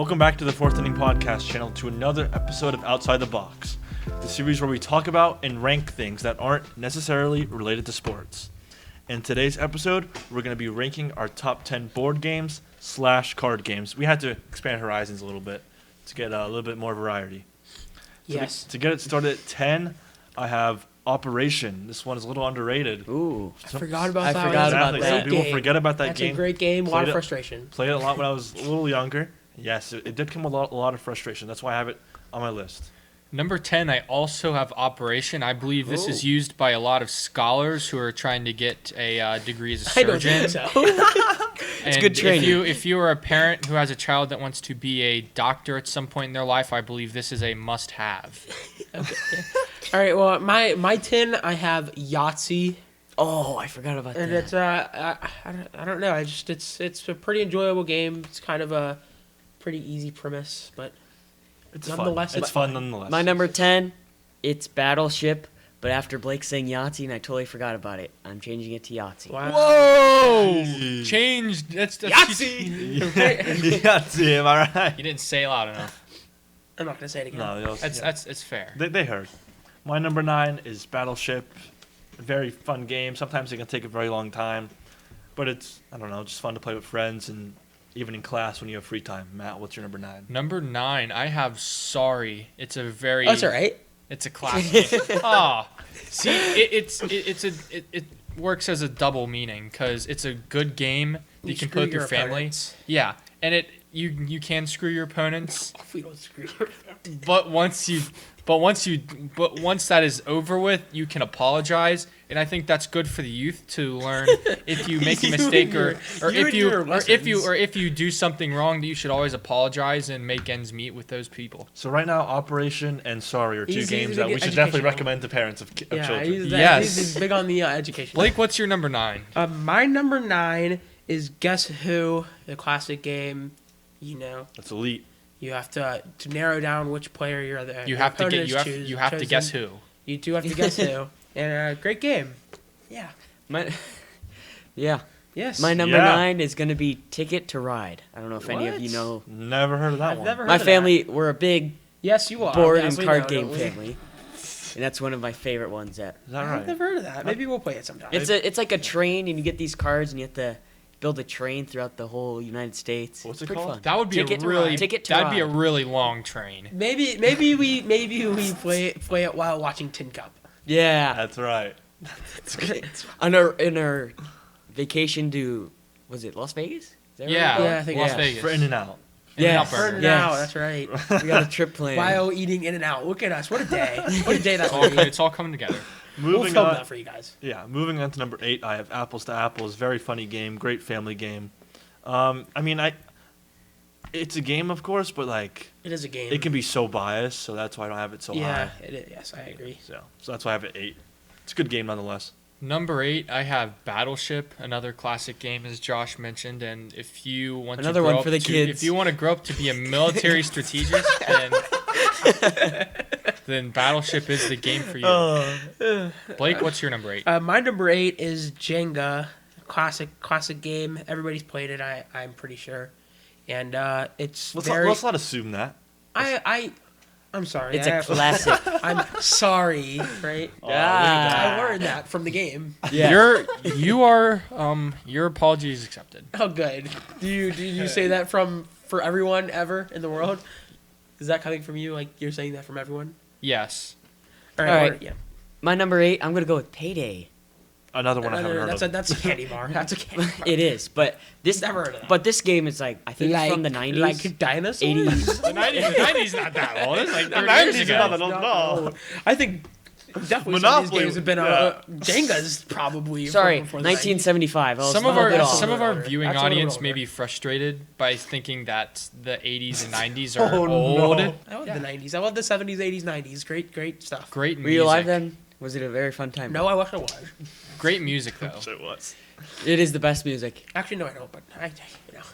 Welcome back to the Fourth Inning Podcast channel to another episode of Outside the Box, the series where we talk about and rank things that aren't necessarily related to sports. In today's episode, we're going to be ranking our top 10 board games / card games. We had to expand horizons a little bit to get a little bit more variety. Yes. To get it started at 10, I have Operation. This one is a little underrated. Ooh. I forgot about that. Exactly. Some people forget about that That's game. a great game. A lot of Played it- frustration. Played it a lot when I was a little younger. Yes, it did come with a lot of frustration. That's why I have it on my list. Number 10, I also have Operation. I believe this is used by a lot of scholars who are trying to get a degree as a I don't surgeon. think so. It's good training. If you are a parent who has a child that wants to be a doctor at some point in their life, I believe this is a must-have. Okay. All right. Well, my 10, I have Yahtzee, Oh, I forgot about and that. it's I don't know. It's a pretty enjoyable game. It's kind of a pretty easy premise, but It's Nonetheless, fun. It's fun nonetheless. My number 10, it's Battleship, but after Blake saying Yahtzee, and I totally forgot about it, I'm changing it to Yahtzee. wow. Whoa! Changed. That's Yahtzee! Yahtzee, am I right? You didn't say it loud enough. I'm not gonna say it again. No, That's fair. they heard. My number 9 is Battleship. A very fun game. Sometimes it can take a very long time, but it's, I don't know, just fun to play with friends and even in class when you have free time. Matt, what's your number 9? Number 9, I have Sorry. It's a very. Oh, that's all right. It's a classic. See, it works as a double meaning because it's a good game that you can play with your family. Opponents. Yeah, and you can screw your opponents, If we don't screw your but once that is over with, you can apologize, and I think that's good for the youth to learn if you make a mistake or if you do something wrong, that you should always apologize and make ends meet with those people. So right now, Operation and Sorry are two He's games a that we good should definitely educational. recommend to parents of Yeah, children. Yes. he's big on the education. Blake, what's your number 9? My number 9 is Guess Who, the classic game. You know, That's elite. you have to narrow down which player you're the. You your have to opponent get is you have to chosen. guess who. You do have to guess who, and great game. Yeah. Yeah. Yes. My number Yeah. 9 is going to be Ticket to Ride. I don't know if any of you What? know. Never heard of that I've one. never heard My of family, we're a big That. Yes, you are. board Yes, and we card know, game don't we? family. And that's one of my favorite ones. That Is that I've right? never heard of that. Maybe we'll play it sometime. it's like a train, and you get these cards, and you have to build a train throughout the whole United States. What's It's it pretty called? fun. That would be Ticket a to really Ride. Ticket to that'd be a Ride. really long train. Maybe we play it while watching Tin Cup. Yeah. That's right. In our vacation to, was it Las Vegas? Is that right? Yeah, Yeah, I think Las yeah. Vegas. For In-N-Out. Yeah. In-N-Out Burger. Burn Yes. now. That's right. We got a trip planned. While eating In and Out. Look at us. What a day. What a day that It's all, would be. it's all coming together. We'll Moving film on. that for you guys. Yeah, moving on to number 8, I have Apples to Apples. Very funny game, great family game. It's a game, of course, but like It is a game. it can be so biased, so that's why I don't have it so Yeah, high. it is. Yes, I agree. So that's why I have it 8. It's a good game nonetheless. Number 8, I have Battleship, another classic game, as Josh mentioned. And if you want Another to grow one up for the to, kids. if you want to grow up to be a military strategist, then Battleship is the game for you. Blake, what's your number 8? My number 8 is Jenga, classic game. Everybody's played it. I'm pretty sure, and it's Let's not assume that. I'm sorry. It's a classic. I'm sorry, right? Ah. I learned that from the game. Yeah. Your apologies accepted. Oh, good. Do you say that for everyone ever in the world? Is that coming from you? Like you're saying that from everyone? Yes. All All right. Yeah. My number 8, I'm going to go with Payday. Another one I haven't heard of. That's a candy bar. That's a candy bar. It is, but this Never heard of that. But this game is like, I think it's from the 90s. Like dinosaurs. 80s. The 90s not that old. It's like 30 years ago. No. I think definitely Monopoly, some of these games have been Jenga's probably. Sorry, before the 90s. 1975. I was Some of a little bit our off. some of our older. viewing That's a little audience older. may be frustrated by thinking that the 80s and 90s are Oh, no. old. I love the 90s. I love the 70s, 80s, 90s. Great stuff. Great Were music. you alive then? Was it a very fun time? No, I wish I was. Great music though. It was. It is the best music. Actually, no, I don't. But you know.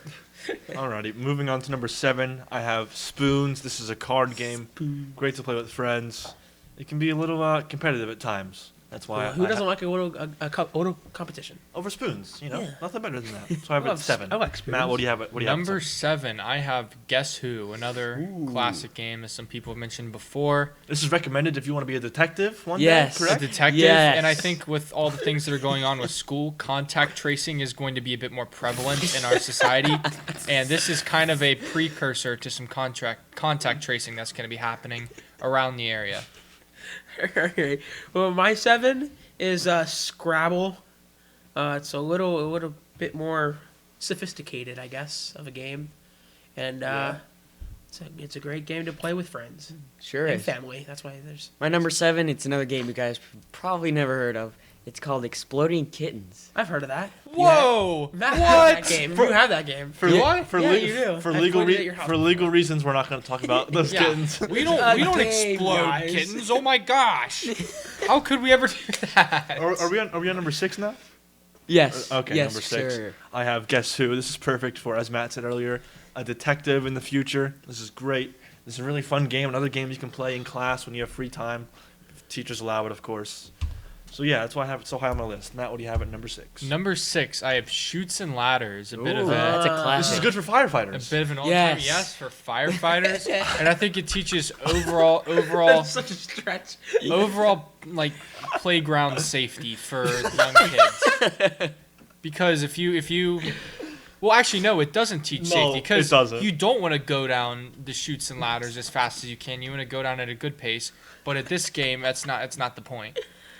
Alrighty, moving on to number 7, I have Spoons. This is a card game. Great to play with friends. It can be a little competitive at times. That's why. Who doesn't like a Uno competition? over spoons? Yeah. Nothing better than that. So I have it I at love 7. I like spoons. Matt, what do you have? What do you have? Number at 7, I have Guess Who, another classic game, as some people have mentioned before. 7? This is recommended if you want to be a detective one Yes. day. A Correct. detective, Yes. and I think with all the things that are going on with school, contact tracing is going to be a bit more prevalent in our society, and this is kind of a precursor to some contact tracing that's going to be happening around the area. Okay. Well, my 7 is Scrabble. It's a little bit more sophisticated, I guess, of a game, and it's a great game to play with friends Sure and is. family. That's why there's. My number 7, it's another game you guys probably never heard of. It's called Exploding Kittens. I've heard of that. Whoa! Matt has that What? game. You have that game. For What? For, Yeah, le- you do. for I legal played it at your house. for legal reasons, we're not going to talk about those Yeah, kittens. we don't game, explode guys. kittens. Oh my gosh! How could we ever do that? Are we on number 6 now? Yes. Okay, yes, number 6. Sir. I have Guess Who. This is perfect for, as Matt said earlier, a detective in the future. This is great. This is a really fun game. Another game you can play in class when you have free time. If teachers allow it, of course. So yeah, that's why I have it so high on my list. Matt, what do you have at number 6? Number 6, I have Shoots and Ladders. A bit of Ooh, that's a a classic. This is good for a firefighters. bit of an all-time Yes. for firefighters, and I think it teaches overall Such a stretch. like playground safety for young kids. Because if you well, actually no, it doesn't teach No, safety, because it doesn't. you don't want to go down the chutes and ladders as fast as you can. You want to go down at a good pace. But at this game, it's not the point.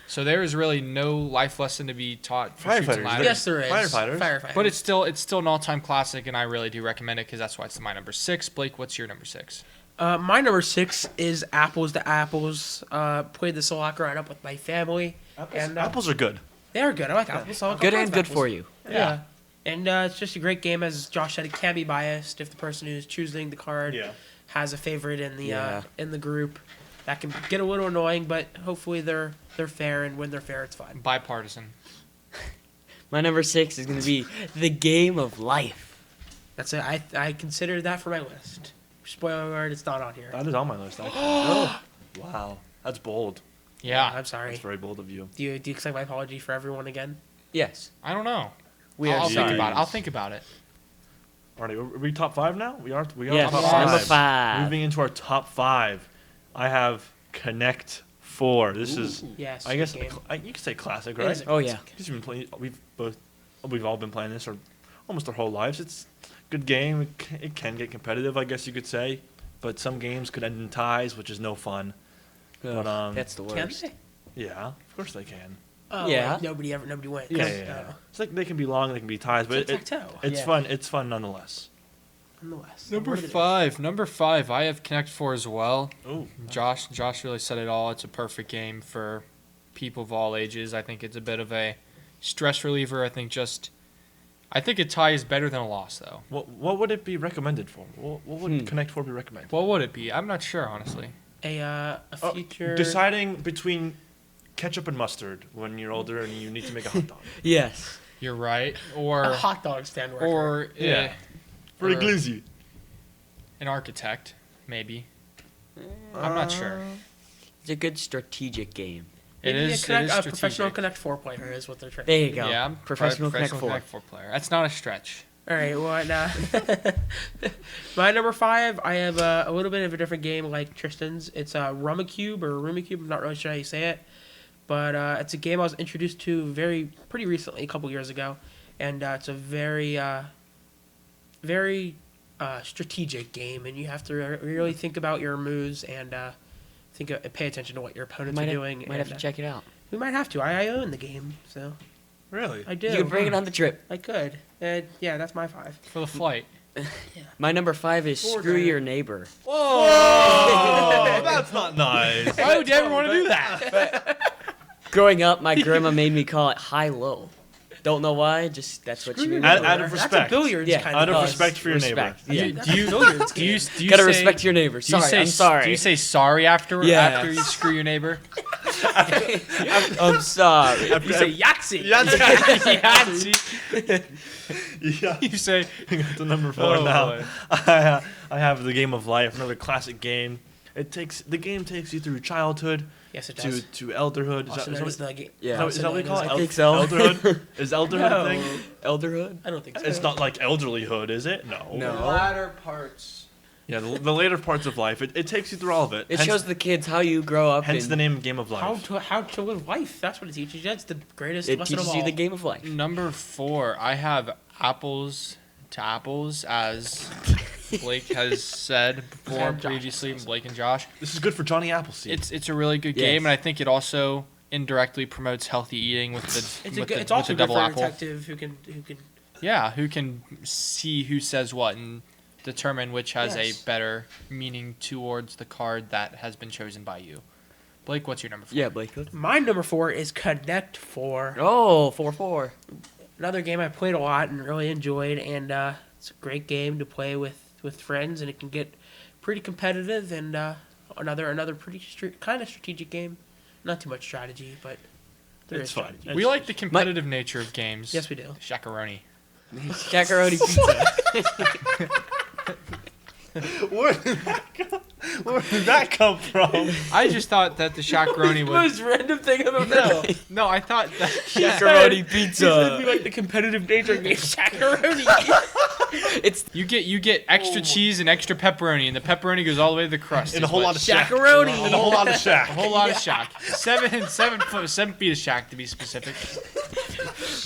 So there is really no life lesson to be taught for Chutes and Firefighters, Ladders. Yes, there is. Firefighters. Firefighters. But it's still an all-time classic, and I really do recommend it because that's why it's my number 6. Blake, what's your number 6? My number 6 is Apples to Apples. Played this a lot growing up with my family. And, Apples are good. They are good. I like apples. I like all Good kinds and of good apples. for you. Yeah. And it's just a great game. As Josh said, it can be biased if the person who's choosing the card has a favorite in the group. That can get a little annoying, but hopefully they're fair, and when they're fair, it's fine. Bipartisan. My number 6 is going to be The Game of Life. That's it. I considered that for my list. Spoiler alert, it's not on here. That is on my list, actually. Oh, wow. That's bold. Yeah. I'm sorry. That's very bold of you. Do you accept my apology for everyone again? Yes. I don't know. We are I'll think sorry. about it. I'll think about it. Alright, are we top 5 now? We are Yes, top number 5. 5. Moving into our top 5, I have Connect 4. This is, Yes. I guess, good game. you could say classic, It right? is a Oh, yeah. Because we've all been playing this almost our whole lives. It's a good game. It can get competitive, I guess you could say, but some games could end in ties, which is no fun. But That's the Can worst. they? yeah, of course they can. Oh, Yeah. like nobody wins. Yeah. Oh. It's like they can be long, they can be ties, but Tic-tac-toe. it's Yeah. fun. It's fun nonetheless. Nonetheless. Number What are they- 5. Number 5. I have Connect 4 as well. Oh, Josh really said it all. It's a perfect game for people of all ages. I think it's a bit of a stress reliever. I think a tie is better than a loss, though. what would it be recommended for? What would Connect 4 be recommended? What would it be? I'm not sure, honestly. A Oh, future. deciding between ketchup and mustard when you're older and you need to make a hot dog. Yes. You're right. a Or hot dog stand worker. or Yeah. For or glizzy. an architect, maybe. I'm not sure. It's a good strategic game. Maybe It a is professional strategic. Connect 4 player is what they're trying. There you go. Yeah, Professional Connect 4. Connect 4 player. That's not a stretch. All right, well, my number 5, I have a little bit of a different game like Tristan's. It's Rumacube or Rumacube. I'm not really sure how you say it, but it's a game I was introduced to pretty recently, a couple years ago, and it's a very strategic game, and you have to really think about your moves and pay attention to what your opponents are doing. Might have to check it out. We might have to. I own the game, so Really? I do. You can bring it on the trip. I could. Yeah, that's my 5. For the flight. My number 5 is Four Screw grand. Your Neighbor. Oh, that's not nice. Why would you ever want to do that? Growing up, my grandma made me call it high-low. Don't know why, just that's what she made me Out call of it. That's respect. a billiards Yeah, kind Out of of respect for your neighbor. Yeah. Do you billiards do you game. do you Gotta say, respect your neighbor. do you Sorry, say I'm sorry. Do you say sorry after Yeah. you screw your neighbor? I'm sorry. You say Yahtzee. Yeah. You say To number 4 Oh, now. boy. I have the Game of Life, another classic game. The game takes you through childhood. Yes, it does. to elderhood. Also known as the ga- Yeah. Is that what you call it? I think so. Elderhood? Is elderhood a thing? Elderhood? I don't think so. It's not like elderlyhood, is it? No. No. Latter parts. Yeah, the later parts of life. It takes you through all of it. It Hence- shows the kids how you grow up. Hence and the name Game of How Life. to live life. That's what it teaches you. That's the greatest it lesson of teaches all. you the game of life. Number 4, I have apples to apples, as Blake has said before And Josh previously. also. Blake and Josh. This is good for Johnny Appleseed. It's a really good Yes. game, and I think it also indirectly promotes healthy eating with It's the also good double for a apple. detective who can. Yeah, who can see who says what and determine which has Yes. a better meaning towards the card that has been chosen by you. Blake, what's your number 4? Yeah, Blake. My number 4 is Connect 4. Oh, 4-4. Another game I played a lot and really enjoyed, and it's a great game to play with friends, and it can get pretty competitive. And another pretty kind of strategic game. Not too much strategy, but there It's is fun. strategy. We like the competitive nature of games. Yes, we do. Shakaroni. Chacaroni pizza. Where did that come from? I just thought that the shakaroni The was... most random thing I've ever heard. No, I thought that... Chacaroni He said we pizza. like the competitive nature of game Chacaroni. It's You get extra cheese and extra pepperoni, and the pepperoni goes all the way to the crust. And a is whole what- lot of shack. Chacaroni. And a whole lot of shack. A whole lot of shack. 7 feet of shack, to be specific.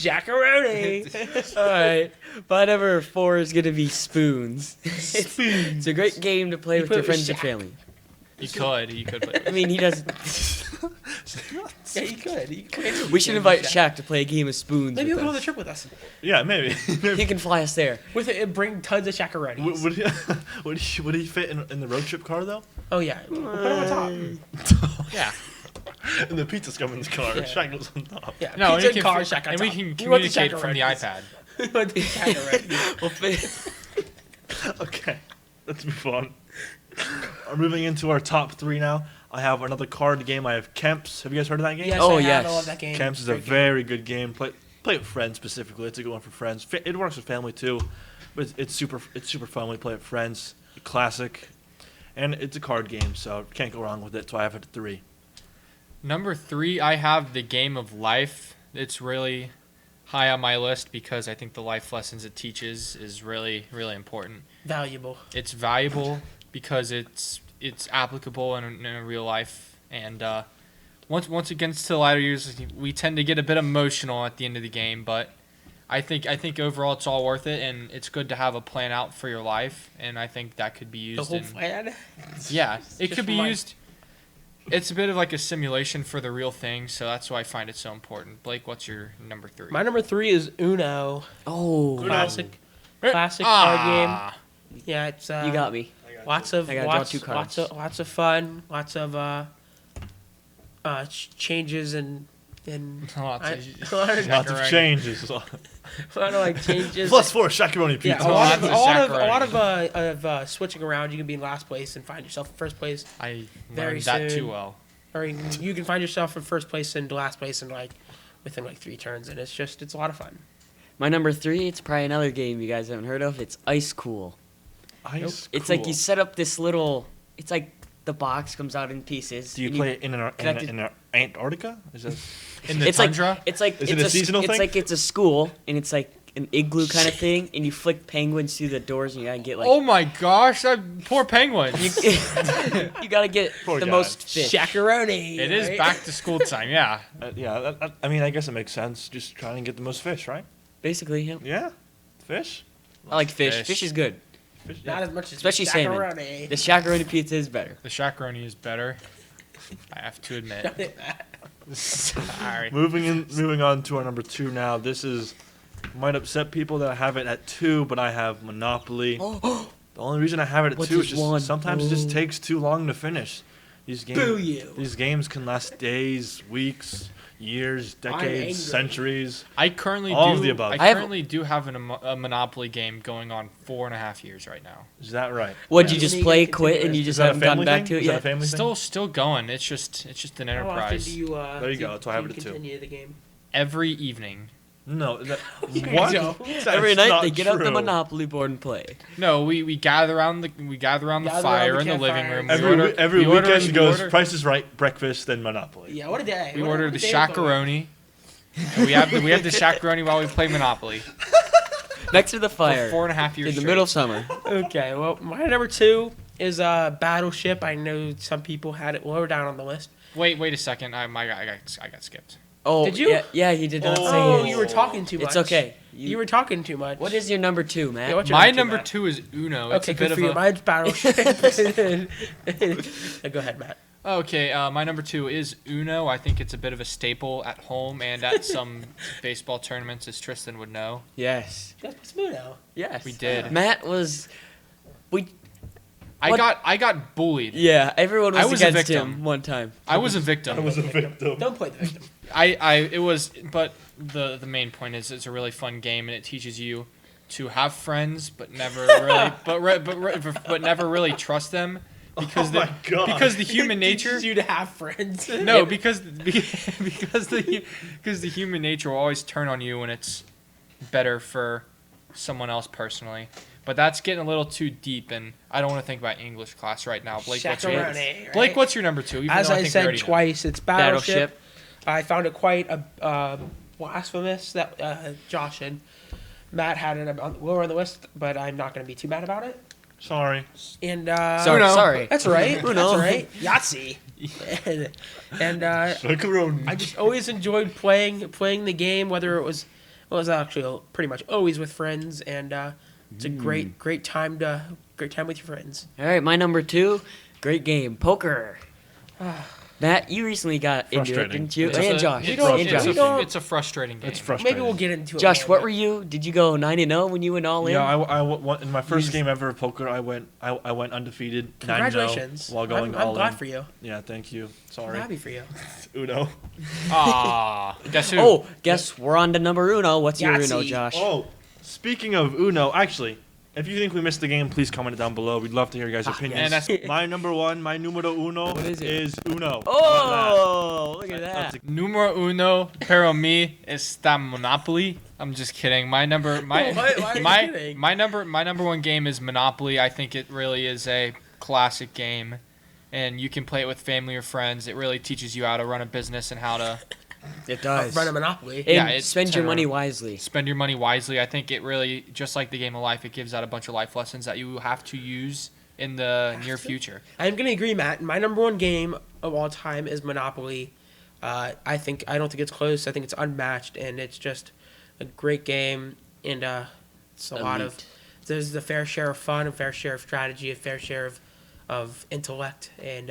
Chacaroni. alright. My number 4 is gonna be spoons. It's a great game to play You with put your it with friends and Shaq. family. You could play. I mean, he doesn't. Yeah, you could. We should invite Shaq to play a game of spoons. Maybe he'll with go on the us. trip with us. Yeah, maybe. He can fly us there. With it, and bring tons of Chacaronis. Would he fit in the road trip car though? Oh yeah, we'll put him on top. Yeah. And the pizza's coming in the car. Yeah. Shaq goes on top. Yeah, No, pizza and we and car, can, Shaq on and we top. can We want the communicate from the Chacaronis. iPad. We want the Chacaronis. We'll fit. Okay, let's move on. We're moving into our top 3 now. I have another card game. I have Kemps. Have you guys heard of that game? Yes, Oh, I have. yes. I love that game. Kemps is a Great game. very good game. Play with friends specifically. It's a good one for friends. It works with family too, but it's super fun when you play with friends. Classic, and it's a card game, so can't go wrong with it. So I have it at 3. Number 3, I have the game of life. It's really high on my list because I think the life lessons it teaches is really, really important. Valuable. It's valuable because it's applicable in a real life, and once it gets to the latter years, we tend to get a bit emotional at the end of the game. But I think overall it's all worth it, and it's good to have a plan out for your life, and I think that could be The used. whole plan. Yeah, it just could be life. used. It's a bit of like a simulation for the real thing, so that's why I find it so important. Blake, what's your number 3? My number 3 is Uno. Oh, Classic card game. Yeah, it's you got me. lots of I gotta draw 2 cards. lots of fun, lots of changes and Lots I- of- a lot of Lots of Shakaroni. changes. a lot of like changes. Plus 4 Shakaroni Yeah, pizza. a lot of Lots of switching around. You can be in last place and find yourself in first place, I Very learned that soon. too well. or you can find yourself in first place and last place in within 3 turns, and it's a lot of fun. My number 3, it's probably another game you guys haven't heard of. It's Ice Cool. Ice It's like you cool. set up this little. It's like the box comes out in pieces. Do you and play it in connected- Antarctica? Is that In the It's tundra? like it's like Is it's it a seasonal it's thing? like it's a school and it's like an igloo kind of thing, and you flick penguins through the doors, and you gotta get like Oh my gosh, that poor penguin. you gotta get Poor the guy. most fish. Shakaroni. It is right? back to school time, yeah. yeah. I mean, I guess it makes sense. Just trying to get the most fish, right? Basically, yeah. Yeah, fish. I like fish. Fish. Fish is good. Fish Not as much as Especially salmon. Shakaroni. The shakaroni pizza is better. The shakaroni is better. I have to admit. Sorry. Moving on to our number 2 now. This might upset people that I have it at 2, but I have Monopoly. The only reason I have it at What's 2 is his just one? sometimes it just takes too long to finish. These Boo games, you. these games can last days, weeks, years, angry. decades, centuries. I currently All do. of the above. I I have- currently do have a Monopoly game going on 4.5 years right now. Is that right? Would Yeah. you just Then you play, can quit, continue and it. you Is just that a haven't gotten family back thing? to it Is that a yet? family thing? Still going. It's just an How often enterprise. do you? There you go, that's why I have it at 2. continue the game? Every evening. No. That, You what? don't. That's Every night not they get out the true. Monopoly board and play. No, we gather around the Gather around fire the in the living campfire. room. Every we order- weekend we goes order- Price is Right, breakfast, then Monopoly. Yeah, what a day. We What a- order what a the day of going. shakaroni. And we have the shakaroni while we play Monopoly Next to the for fire. 4.5 years In the straight. middle of summer. Okay, well, my number 2 is Battleship. I know some people had it lower down on the list. Wait a second. I got skipped. Oh, Did you? Yeah, he did not say Oh, it. you were talking too much. It's okay. You were talking too much. What is your number 2, Matt? Yeah, what's your My number number 2 is Uno. It's Okay, a bit good of for you. a Mine's Battleship. Go ahead, Matt. Okay, my number 2 is Uno. I think it's a bit of a staple at home and at some baseball tournaments, as Tristan would know. Yes. That's Muno. Yes. We did. Matt was. I What? got bullied. Yeah, everyone was, I was a against victim. him one time. I was a victim. I was a victim. Don't play the victim. But the main point is it's a really fun game and it teaches you to have friends but never really but never really trust them because Oh my God. because the human nature Teaches you to have friends. no because the human nature will always turn on you when it's better for someone else personally. But that's getting a little too deep, and I don't want to think about English class right now. Blake, Shakaroni, right? Blake, what's your number 2? Even As though I think we said already know. twice, it's Battleship. Battleship. I found it quite blasphemous that Josh and Matt had it lower on the list, but I'm not going to be too mad about it. Sorry. And Sorry. Uno. Sorry. that's right. Uno. That's right. Yahtzee. and Macaroni. I just always enjoyed playing the game, whether it was actually pretty much always with friends, and it's a great time with your friends. All right, my number 2, great game, poker. Matt, you recently got into it, Frustrating. didn't you? It's And a- Josh. we don't- And it's Josh. a- It's a frustrating game. It's frustrating. Maybe we'll get into it. Josh, later, what but- were you? Did you go 9-0 when you went all in? Yeah, in my first game ever of poker, I went undefeated 9-0 Congratulations. while going I'm all glad in. for you. Yeah, thank you. I'm Sorry. happy for you. Uno. Guess who? Oh, guess we're on to number Uno. What's your Uno, Yahtzee. Josh? Oh, speaking of Uno, actually, if you think we missed the game, please comment it down below. We'd love to hear your guys' opinions. and that's My number 1, my numero uno What is it? is Uno. Oh, look at That's that. Numero uno para mí está Monopoly. I'm just kidding. My number Why are you kidding? my number 1 game is Monopoly. I think it really is a classic game, and you can play it with family or friends. It really teaches you how to run a business and how to It does. Run a Monopoly. And Yeah, it's spend your 10 money around. wisely. spend your money wisely. I think it really, just like the game of life, it gives out a bunch of life lessons that you have to use in the near future. I'm gonna agree, Matt. My number 1 game of all time is Monopoly. I don't think it's close. I think it's unmatched, and it's just a great game. And it's a lot of. Elite. There's a fair share of fun, a fair share of strategy, a fair share of intellect, and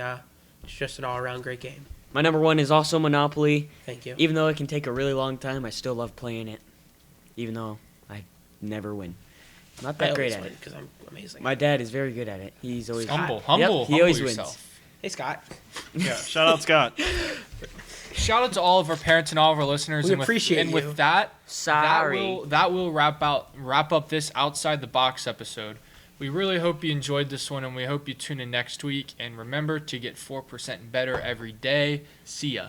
it's just an all-around great game. My number 1 is also Monopoly. Thank you. Even though it can take a really long time, I still love playing it. Even though I never win. I'm not that great at it. because I'm amazing. My dad is very good at it. He's always Humble, Yep, he humble always wins. yourself. Hey, Scott. Yeah, shout out Scott. Shout out to all of our parents and all of our listeners. We and appreciate and you. with that, Sorry. that will wrap up this Outside the Box episode. We really hope you enjoyed this one, and we hope you tune in next week. And remember to get 4% better every day. See ya.